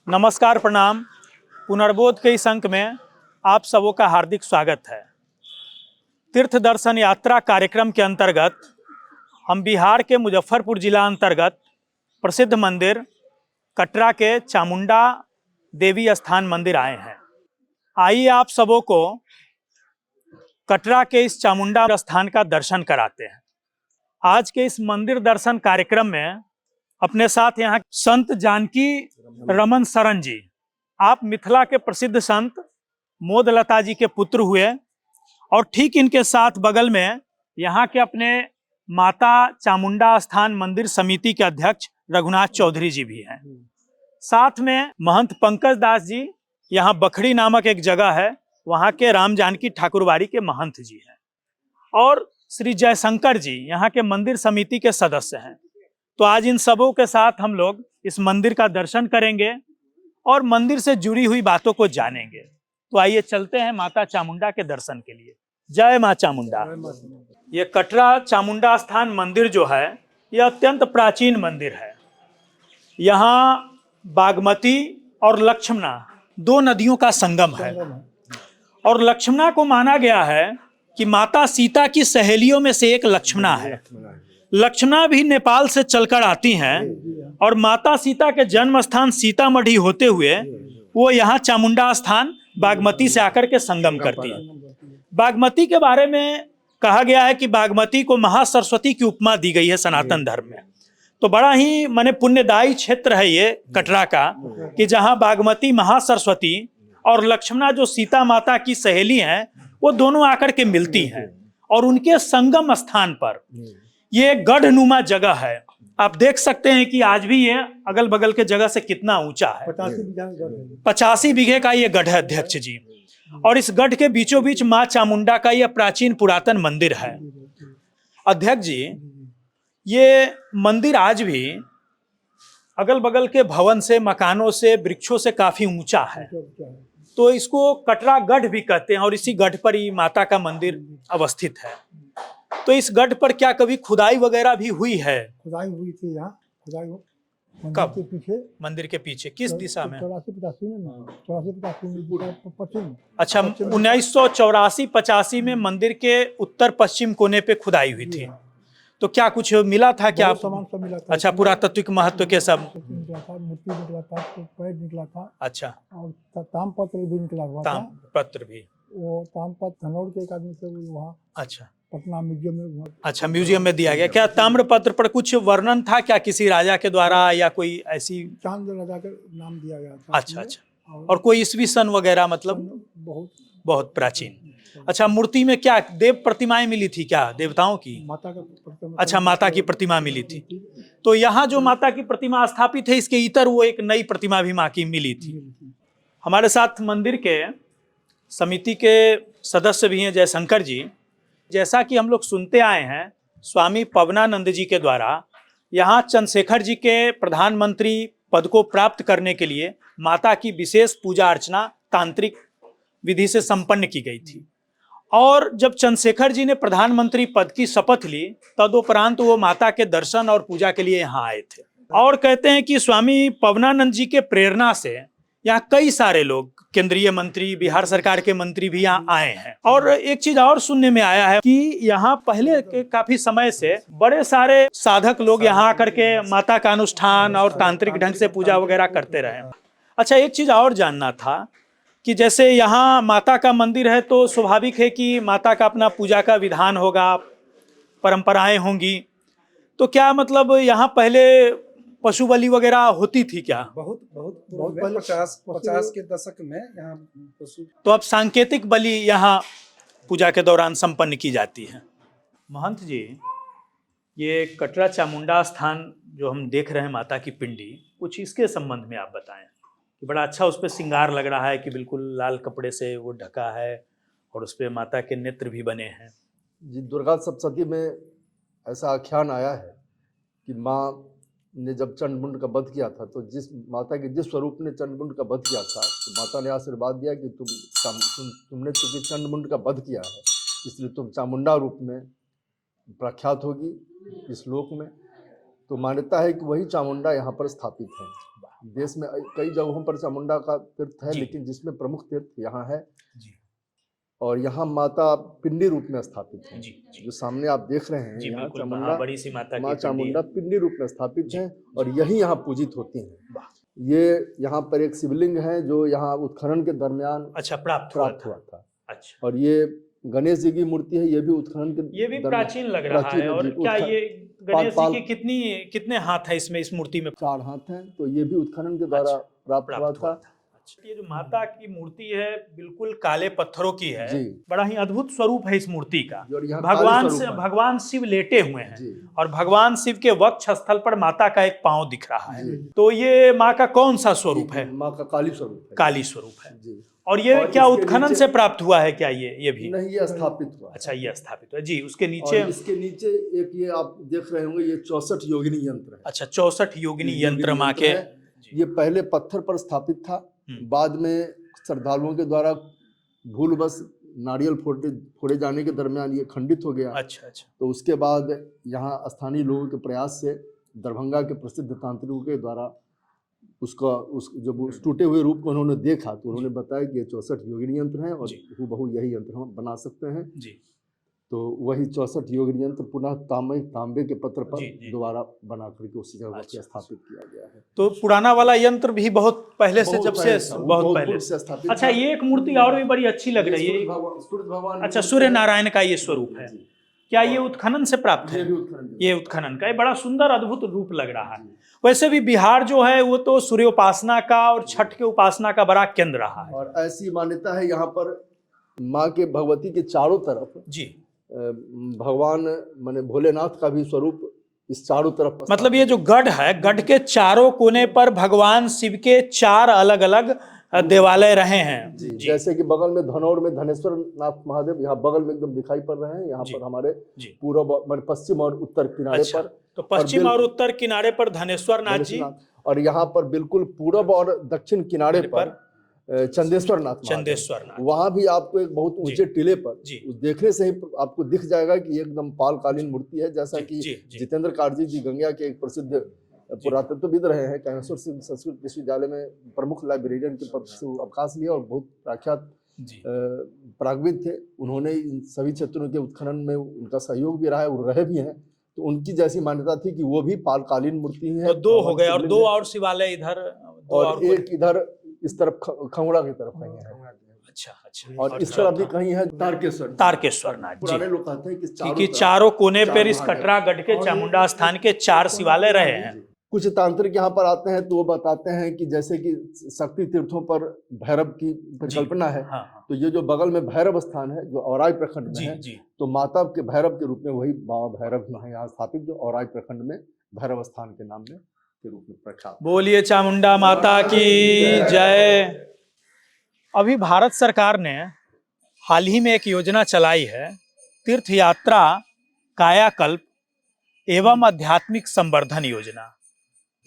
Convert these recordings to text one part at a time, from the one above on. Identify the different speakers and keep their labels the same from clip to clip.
Speaker 1: नमस्कार, प्रणाम। पुनर्बोध के इस अंक में आप सबों का हार्दिक स्वागत है। तीर्थ दर्शन यात्रा कार्यक्रम के अंतर्गत हम बिहार के मुजफ्फरपुर जिला अंतर्गत प्रसिद्ध मंदिर कटरा के चामुंडा देवी स्थान मंदिर आए हैं। आइए आप सबों को कटरा के इस चामुंडा स्थान का दर्शन कराते हैं। आज के इस मंदिर दर्शन कार्यक्रम में अपने साथ यहाँ संत जानकी रमन शरण जी, आप मिथिला के प्रसिद्ध संत मोदलता जी के पुत्र हुए और ठीक इनके साथ बगल में यहाँ के अपने माता चामुंडा स्थान मंदिर समिति के अध्यक्ष रघुनाथ चौधरी जी भी हैं। साथ में महंत पंकज दास जी, यहाँ बखड़ी नामक एक जगह है, वहाँ के राम जानकी ठाकुरबाड़ी के महंत जी हैं और श्री जयशंकर जी यहाँ के मंदिर समिति के सदस्य हैं। तो आज इन सबों के साथ हम लोग इस मंदिर का दर्शन करेंगे और मंदिर से जुड़ी हुई बातों को जानेंगे। तो आइए चलते हैं माता चामुंडा के दर्शन के लिए। जय मां चामुंडा। ये कटरा चामुंडा स्थान मंदिर जो है, यह अत्यंत प्राचीन मंदिर है। यहाँ बागमती और लक्ष्मणा दो नदियों का संगम है और लक्ष्मणा को माना गया है कि माता सीता की सहेलियों में से एक लक्ष्मणा है। लक्ष्मणा भी नेपाल से चलकर आती हैं और माता सीता के जन्म स्थान सीतामढ़ी होते हुए वो यहाँ चामुंडा स्थान बागमती से आकर के संगम करती है। बागमती के बारे में कहा गया है कि बागमती को महासरस्वती की उपमा दी गई है सनातन धर्म में। तो बड़ा ही माने पुण्यदायी क्षेत्र है ये कटरा का, कि जहाँ बागमती महासरस्वती और लक्ष्मणा जो सीता माता की सहेली हैं, वो दोनों आकर के मिलती हैं और उनके संगम स्थान पर ये गढ़नुमा जगह है। आप देख सकते हैं कि आज भी ये अगल बगल के जगह से कितना ऊंचा है। 85 बीघे का ये गढ़ है अध्यक्ष जी, और इस गढ़ के बीचों बीच माँ चामुंडा का यह प्राचीन पुरातन मंदिर है। अध्यक्ष जी, ये मंदिर आज भी अगल बगल के भवन से, मकानों से, वृक्षों से काफी ऊंचा है। तो इसको कटरा गढ़ भी कहते हैं और इसी गढ़ पर ही माता का मंदिर अवस्थित है। तो इस गढ़ पर क्या कभी खुदाई वगैरह भी हुई है?
Speaker 2: खुदाई हुई थी यहाँ। खुदाई
Speaker 1: कब?
Speaker 2: के पीछे,
Speaker 1: मंदिर के पीछे किस दिशा में?
Speaker 2: 84-85 में, 84-85 में पश्चिम।
Speaker 1: अच्छा, 1984-85 में मंदिर के उत्तर पश्चिम कोने पे खुदाई हुई थी। तो क्या कुछ मिला था क्या?
Speaker 2: सामान सब मिला था।
Speaker 1: अच्छा, पुरातात्विक महत्व के सब
Speaker 2: निकला था, मूर्ति निकला था, पैर निकला था।
Speaker 1: अच्छा,
Speaker 2: और तामपत्र भी निकला हुआ था।
Speaker 1: ताम्रपत्र भी।
Speaker 2: वो तामपत्र धनौर के एक आदमी से वहाँ
Speaker 1: अच्छा,
Speaker 2: पटना म्यूजियम में। अच्छा,
Speaker 1: म्यूजियम में दिया गया। क्या ताम्रपत्र पर कुछ वर्णन था क्या किसी राजा के द्वारा, या कोई ऐसी?
Speaker 2: चांद राजा का नाम दिया गया था।
Speaker 1: अच्छा। और कोई ईस्वी सन वगैरह, मतलब बहुत प्राचीन। अच्छा, मूर्ति में क्या देव प्रतिमाएं मिली थी क्या, देवताओं की?
Speaker 2: माता का प्रतिमा।
Speaker 1: अच्छा, माता की प्रतिमा मिली थी। तो यहाँ जो माता की प्रतिमा स्थापित है, इसके इतर वो एक नई प्रतिमा भी माँ की मिली थी। हमारे साथ मंदिर के समिति के सदस्य भी हैं जयशंकर जी। जैसा कि हम लोग सुनते आए हैं, स्वामी पवनानंद जी के द्वारा यहाँ चंद्रशेखर जी के प्रधानमंत्री पद को प्राप्त करने के लिए माता की विशेष पूजा अर्चना तांत्रिक विधि से संपन्न की गई थी। और जब चंद्रशेखर जी ने प्रधानमंत्री पद की शपथ ली, तदुपरांत वो माता के दर्शन और पूजा के लिए यहाँ आए थे। और कहते हैं कि स्वामी पवनानंद जी के प्रेरणा से यहाँ कई सारे लोग, केंद्रीय मंत्री, बिहार सरकार के मंत्री भी यहाँ आए हैं। और एक चीज और सुनने में आया है कि यहाँ पहले के काफी समय से बड़े सारे साधक लोग यहाँ आकर के माता का अनुष्ठान और तांत्रिक ढंग से पूजा वगैरह करते रहे। अच्छा, एक चीज और जानना था कि जैसे यहाँ माता का मंदिर है तो स्वाभाविक है कि माता का अपना पूजा का विधान होगा, परंपराएं होंगी। तो क्या मतलब यहाँ पहले पशु बलि वगैरह होती थी क्या?
Speaker 3: बहुत पहले 50 के दशक में यहाँ पशु।
Speaker 1: तो अब सांकेतिक बलि यहाँ पूजा के दौरान संपन्न की जाती है। महंत जी, ये कटरा चामुंडा स्थान जो हम देख रहे हैं, माता की पिंडी, कुछ इसके संबंध में आप बताएं कि बड़ा अच्छा उस पर श्रृंगार लग रहा है कि बिल्कुल लाल कपड़े से वो ढका है और उस पर माता के नेत्र भी बने हैं।
Speaker 4: जी, दुर्गा सप्तशती में ऐसा आख्यान आया है कि माँ ने जब चंडमुंड का वध किया था, तो माता के जिस स्वरूप ने चंडमुंड का वध किया था, तो माता ने आशीर्वाद दिया कि तुमने चूंकि चंडमुंड का वध किया है, इसलिए तुम चामुंडा रूप में प्रख्यात होगी इस लोक में। तो मान्यता है कि वही चामुंडा यहाँ पर स्थापित है। देश में कई जगहों पर चामुंडा का तीर्थ है,
Speaker 1: जी।
Speaker 4: लेकिन जिसमें प्रमुख तीर्थ यहाँ है।
Speaker 1: जी
Speaker 4: और यहाँ माता पिंडी रूप में स्थापित है।
Speaker 1: जी जी
Speaker 4: जो सामने आप देख रहे हैं,
Speaker 1: जी
Speaker 4: यहाँ
Speaker 1: बिल्कुल,
Speaker 4: चामुंडा,
Speaker 1: हाँ, बड़ी सी माता की
Speaker 4: माँ
Speaker 1: पिंडी
Speaker 4: चामुंडा
Speaker 1: है।
Speaker 4: पिंडी रूप में स्थापित
Speaker 1: जी,
Speaker 4: है और यही यहाँ पूजित होती हैं।
Speaker 1: वाह।
Speaker 4: ये यहाँ पर एक शिवलिंग है जो यहाँ उत्खनन के दरमियान
Speaker 1: अच्छा, प्राप्त
Speaker 4: हुआ था।
Speaker 1: अच्छा,
Speaker 4: और ये गणेश जी की मूर्ति है, ये भी उत्खनन के
Speaker 1: ये भी
Speaker 4: दरमियान
Speaker 1: प्राचीन लग रहा
Speaker 4: प्राचीन
Speaker 1: है। और
Speaker 4: जी,
Speaker 1: क्या ये गणेश जी
Speaker 4: पाल-
Speaker 1: के कितने हाथ है इसमें, इस मूर्ति में?
Speaker 4: 4 हाथ हैं, तो ये भी उत्खनन के द्वारा
Speaker 1: अच्छा,
Speaker 4: प्राप्त हुआ था।
Speaker 1: अच्छा, ये जो माता की मूर्ति है बिल्कुल काले पत्थरों की है।
Speaker 4: जी।
Speaker 1: बड़ा ही अद्भुत स्वरूप है इस मूर्ति का।
Speaker 4: और यहाँ
Speaker 1: भगवान
Speaker 4: काली
Speaker 1: से
Speaker 4: स्वरूप है।
Speaker 1: भगवान शिव लेटे हुए हैं
Speaker 4: जी।
Speaker 1: और भगवान शिव के वक्ष स्थल पर माता का एक पांव दिख रहा है।
Speaker 4: जी।
Speaker 1: तो ये माँ का कौन सा स्वरूप है?
Speaker 4: माँ का काली स्वरूप है।
Speaker 1: काली स्वरूप है।
Speaker 4: जी।
Speaker 1: और ये
Speaker 4: और
Speaker 1: क्या
Speaker 4: इसके
Speaker 1: उत्खनन
Speaker 4: नीचे-
Speaker 1: से प्राप्त हुआ है क्या? ये भी
Speaker 4: नहीं, ये स्थापित हुआ।
Speaker 1: अच्छा, ये स्थापित है जी। उसके
Speaker 4: और
Speaker 1: नीचे
Speaker 4: इसके नीचे एक ये आप देख रहे होंगे, ये 64 योगिनी यंत्र है।
Speaker 1: अच्छा, 64 योगिनी
Speaker 4: ये
Speaker 1: यंत्र माँ के।
Speaker 4: है। ये पहले पत्थर पर स्थापित था, बाद में श्रद्धालुओं के द्वारा भूलवश नारियल फोड़े जाने के दरमियान ये खंडित हो गया।
Speaker 1: अच्छा अच्छा,
Speaker 4: तो उसके बाद यहाँ स्थानीय लोगों के प्रयास से दरभंगा के प्रसिद्ध तांत्रिकों के द्वारा जब उस टूटे हुए रूप को उन्होंने देखा तो उन्होंने बताया कि ये 64 योगिनी यंत्र हैं और हूबहू यही यंत्र हम बना सकते हैं
Speaker 1: जी।
Speaker 4: तो वही 64 योगिनी यंत्र पुनः तांबे के पत्र पर
Speaker 1: जी।
Speaker 4: दोबारा बना करके उसी जगह
Speaker 1: अच्छा।
Speaker 4: स्थापित किया गया है।
Speaker 1: तो पुराना वाला यंत्र भी बहुत पहले से, जब से बहुत पहले
Speaker 4: से स्थापित।
Speaker 1: अच्छा, ये एक मूर्ति और भी बड़ी अच्छी लग रही है।
Speaker 4: सूर्य भगवान।
Speaker 1: अच्छा, सूर्य नारायण का ये स्वरूप है। क्या ये उत्खनन से प्राप्त है? ये उत्खनन का, ये बड़ा सुंदर अद्भुत रूप लग रहा है। वैसे भी बिहार जो है वो तो सूर्योपासना का और छठ के उपासना का बड़ा केंद्र रहा है।
Speaker 4: और ऐसी मान्यता है यहाँ पर माँ के भगवती के चारों तरफ
Speaker 1: जी,
Speaker 4: भगवान माने भोलेनाथ का भी स्वरूप इस चारों तरफ।
Speaker 1: मतलब ये जो गढ़ है, गढ़ के चारों कोने पर भगवान शिव के 4 अलग अलग देवालय रहे हैं।
Speaker 4: जी। जैसे कि बगल में धनौर में धनेश्वर नाथ महादेव यहाँ बगल में एकदम दिखाई पड़ रहे हैं। यहाँ पर हमारे पूर्व पश्चिम और उत्तर किनारे पर,
Speaker 1: तो पश्चिम और उत्तर किनारे पर धनेश्वर नाथ जी,
Speaker 4: और यहाँ पर बिल्कुल पूर्व और दक्षिण किनारे पर चंदेश्वर नाथ। वहां भी आपको एक बहुत ऊंचे टीले पर देखने से ही आपको दिख जाएगा कि एकदम पालकालीन मूर्ति है। जैसा कि जितेंद्र कारजी जी गंगा के एक प्रसिद्ध पुरातत्वविद रहे हैं, कैनेश्वर संस्कृत विश्वविद्यालय में प्रमुख लाइब्रेरियन के पद से अवकाश लिया और बहुत प्रख्यात प्राज्ञविद थे। उन्होंने इन सभी क्षेत्रों के उत्खनन में उनका सहयोग भी रहा है और रहे भी हैं। तो उनकी जैसी मान्यता थी कि वो भी पालकालीन मूर्ति है।
Speaker 1: तो 2 हो गए और 2 और शिवालय इधर,
Speaker 4: और एक इधर इस तरफ खंगुड़ा की तरफ कहीं है।
Speaker 1: अच्छा अच्छा,
Speaker 4: और इस तरफ भी कहीं है
Speaker 1: तारकेश्वर नाथ।
Speaker 4: पुराने लोग कहते हैं
Speaker 1: कि चारों कोने पर इस कटरागढ़ के चामुंडा स्थान के 4 शिवालय रहे हैं।
Speaker 4: कुछ तांत्रिक यहाँ पर आते हैं तो वो बताते हैं कि जैसे कि शक्ति तीर्थों पर भैरव की परिकल्पना है। तो ये जो बगल में भैरव स्थान है जो औराई प्रखंड में है, तो माता के भैरव के रूप में वही बाबा भैरव है यहाँ स्थापित, जो औराई प्रखंड में भैरव स्थान के नाम में के रूप में प्रख्यात।
Speaker 1: बोलिए चामुंडा माता की जय। अभी भारत सरकार ने हाल ही में एक योजना चलाई है, तीर्थ यात्रा कायाकल्प एवं आध्यात्मिक संवर्धन योजना।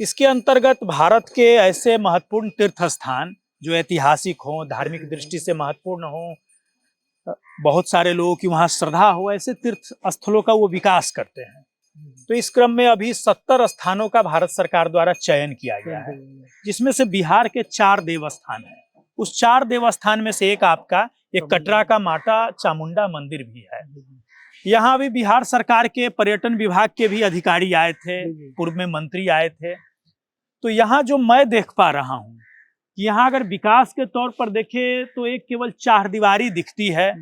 Speaker 1: इसके अंतर्गत भारत के ऐसे महत्वपूर्ण तीर्थ स्थान जो ऐतिहासिक हों, धार्मिक दृष्टि से महत्वपूर्ण हों, बहुत सारे लोगों की वहाँ श्रद्धा हो, ऐसे तीर्थ स्थलों का वो विकास करते हैं। तो इस क्रम में अभी 70 स्थानों का भारत सरकार द्वारा चयन किया गया है, जिसमें से बिहार के 4 देवस्थान हैं। उस 4 देवस्थान में से एक आपका एक कटरा का माता चामुंडा मंदिर भी है। यहाँ भी बिहार सरकार के पर्यटन विभाग के भी अधिकारी आए थे, पूर्व में मंत्री आए थे। तो यहाँ जो मैं देख पा रहा हूँ, यहाँ अगर विकास के तौर पर देखे तो एक केवल 4 दीवारी दिखती है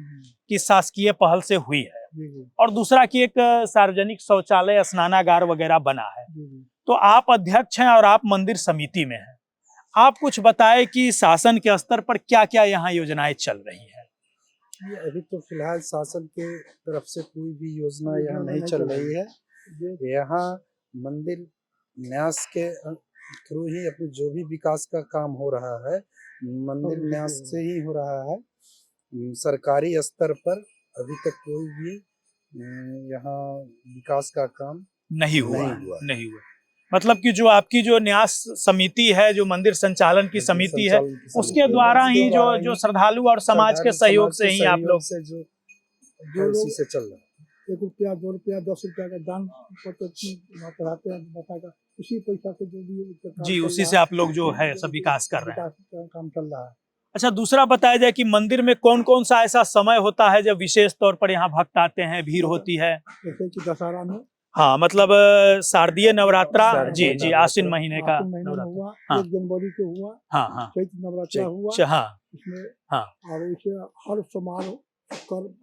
Speaker 1: कि शासकीय पहल से हुई है, और दूसरा कि एक सार्वजनिक शौचालय, स्नानागार वगैरह बना है। तो आप अध्यक्ष हैं और आप मंदिर समिति में हैं, आप कुछ बताएं कि शासन के स्तर पर क्या क्या यहाँ योजनाएं चल रही है।
Speaker 3: अभी तो फिलहाल शासन के तरफ से कोई भी योजना यहाँ नहीं चल रही है। यहाँ मंदिर न्यास के थ्रू ही अपने जो भी विकास का काम हो रहा है, मंदिर न्यास से ही हो रहा है। सरकारी स्तर पर अभी तक कोई भी यहाँ विकास का काम नहीं हुआ।
Speaker 1: मतलब कि जो आपकी जो न्यास समिति है, जो मंदिर संचालन की समिति है, उसके द्वारा ही जो श्रद्धालु और समाज के सहयोग से ही आप लोग
Speaker 3: से जो उसी से चल रहा है।
Speaker 2: 1 रुपया 2 रुपया 10 रुपया का दान पढ़ाते हैं माता का उसी पैसा से जो भी उसका काम
Speaker 1: जी,
Speaker 2: चल
Speaker 1: उसी
Speaker 2: रहा
Speaker 1: से आप लोग जो है सब विकास कर रहे हैं।
Speaker 2: विकास का काम चल रहा है।
Speaker 1: अच्छा, दूसरा बताया जाए कि मंदिर में कौन कौन सा ऐसा समय होता है जब विशेष तौर पर यहाँ भक्त आते हैं, भीड़ होती है?
Speaker 2: जैसे कि दशहरा में
Speaker 1: हाँ, मतलब शारदीय नवरात्रा,
Speaker 3: शारदीय
Speaker 1: जी जी,
Speaker 3: नवरात्रा,
Speaker 1: आश्विन महीने का
Speaker 2: आश्विन महीने में
Speaker 1: नवरात्रा।
Speaker 2: हुआ,
Speaker 1: हाँ।
Speaker 2: 1 जनवरी को हुआ,
Speaker 1: हाँ हाँ
Speaker 2: चैत्र नवरात्रा हुआ
Speaker 1: हाँ
Speaker 2: इसमें।
Speaker 1: हाँ।
Speaker 2: और इसे हर सोमवार कर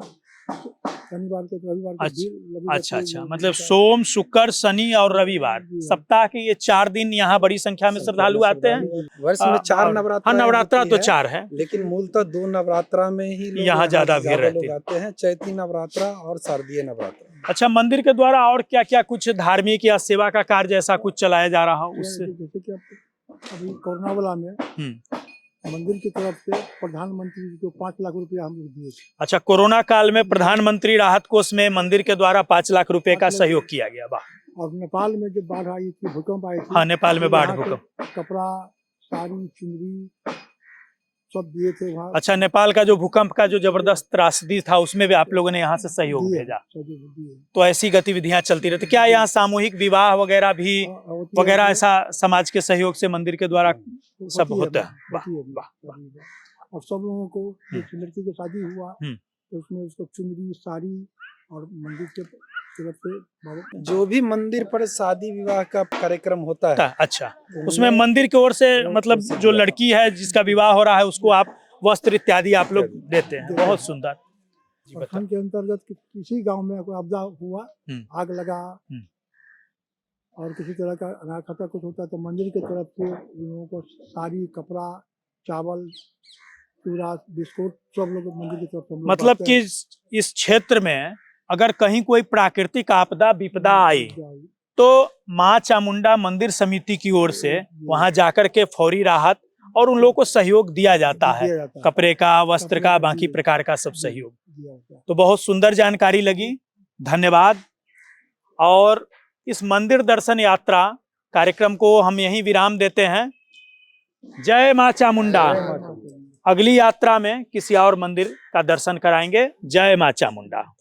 Speaker 2: शनिवार को रविवार को
Speaker 1: अच्छा,
Speaker 2: भीड़ लगी रहती
Speaker 1: अच्छा
Speaker 2: है।
Speaker 1: अच्छा,
Speaker 2: जो
Speaker 1: मतलब
Speaker 2: जिनका-
Speaker 1: सोम, शुक्र, शनि और रविवार,
Speaker 2: जी, हाँ।
Speaker 1: सप्ताह के ये 4 दिन यहाँ बड़ी संख्या में श्रद्धालु आते हैं।
Speaker 3: वर्ष में 4
Speaker 1: और-
Speaker 3: नवरात्रा
Speaker 1: हाँ, नवरात्रा
Speaker 3: होती
Speaker 1: तो
Speaker 3: है,
Speaker 1: 4 है,
Speaker 3: लेकिन मूलतः 2 नवरात्रा में ही लोग
Speaker 1: यहाँ ज्यादा भीड़ रहती
Speaker 3: लोग
Speaker 1: है।
Speaker 3: आते हैं, चैती नवरात्रा और शारदीय नवरात्रा।
Speaker 1: अच्छा, मंदिर के द्वारा और क्या क्या कुछ धार्मिक या सेवा का कार्य ऐसा कुछ चलाया जा रहा हो उससे?
Speaker 2: जैसे कि अभी कोरोना वाला में
Speaker 1: हम्म।
Speaker 2: मंदिर की तरफ से प्रधानमंत्री जी को 5 लाख रुपया हम लोग दिए थे।
Speaker 1: अच्छा, कोरोना काल में प्रधानमंत्री राहत कोष में मंदिर के द्वारा 5 लाख रुपए का
Speaker 2: 5 लाख
Speaker 1: सहयोग किया गया। वाह।
Speaker 2: और नेपाल में जब बाढ़ आई थी, भूकंप आई थी,
Speaker 1: हाँ, नेपाल में
Speaker 2: तो
Speaker 1: बाढ़
Speaker 2: यहाँ से
Speaker 1: भूकंप।
Speaker 2: कपड़ा, साड़ी, चुनरी सब दिए थे वहाँ।
Speaker 1: अच्छा, नेपाल का जो भूकंप का जो जबरदस्त त्रासदी था उसमें भी आप लोगों ने यहाँ से सहयोग
Speaker 2: दिए,
Speaker 1: भेजा,
Speaker 2: दिए।
Speaker 1: तो ऐसी गतिविधियां चलती रहती। क्या यहाँ सामूहिक विवाह वगैरह भी
Speaker 2: होती है,
Speaker 1: वगैरह
Speaker 2: होती है।
Speaker 1: ऐसा समाज के सहयोग से मंदिर के द्वारा सब
Speaker 2: होती
Speaker 1: होता है? वाह
Speaker 2: होती है,
Speaker 1: वाह।
Speaker 2: और सब लोगों को जो लड़की की शादी हुआ
Speaker 1: हम्म।
Speaker 2: तो उसमें उसको चुनरी, साड़ी और मंदिर के तरफ से
Speaker 3: जो भी मंदिर पर शादी विवाह का कार्यक्रम होता है,
Speaker 1: अच्छा, उसमें मंदिर की ओर से मतलब जो लड़की है जिसका विवाह हो रहा है उसको आप वस्त्र इत्यादि आप लोग देते हैं। बहुत सुंदर। जी, बताओ।
Speaker 2: प्रखंड के अंतर्गत किसी गांव में कोई आपदा हुआ, आग लगा और किसी तरह का अनाज खतरा कुछ होता है तो मंदिर की तरफ से उन लोगों को साड़ी, कपड़ा, चावल, चूड़ा, बिस्कुट सब लोग मंदिर की तरफ से हम लोग
Speaker 1: मतलब
Speaker 2: बांटते
Speaker 1: कि
Speaker 2: हैं।
Speaker 1: इस क्षेत्र में अगर कहीं कोई प्राकृतिक आपदा विपदा आई तो माँ चामुंडा मंदिर समिति की ओर से वहां जाकर के फौरी राहत और उन लोगों को सहयोग दिया जाता है,
Speaker 2: दिया जाता है।
Speaker 1: कपड़े का, वस्त्र का,
Speaker 2: कपड़े,
Speaker 1: बाकी
Speaker 2: जी,
Speaker 1: प्रकार का सब सहयोग।
Speaker 2: दिया जाता है।
Speaker 1: तो बहुत सुंदर जानकारी लगी, धन्यवाद। और इस मंदिर दर्शन यात्रा कार्यक्रम को हम यहीं विराम देते हैं। जय माँ चामुंडा। अगली यात्रा में किसी और मंदिर का दर्शन कराएंगे। जय माँ चामुंडा।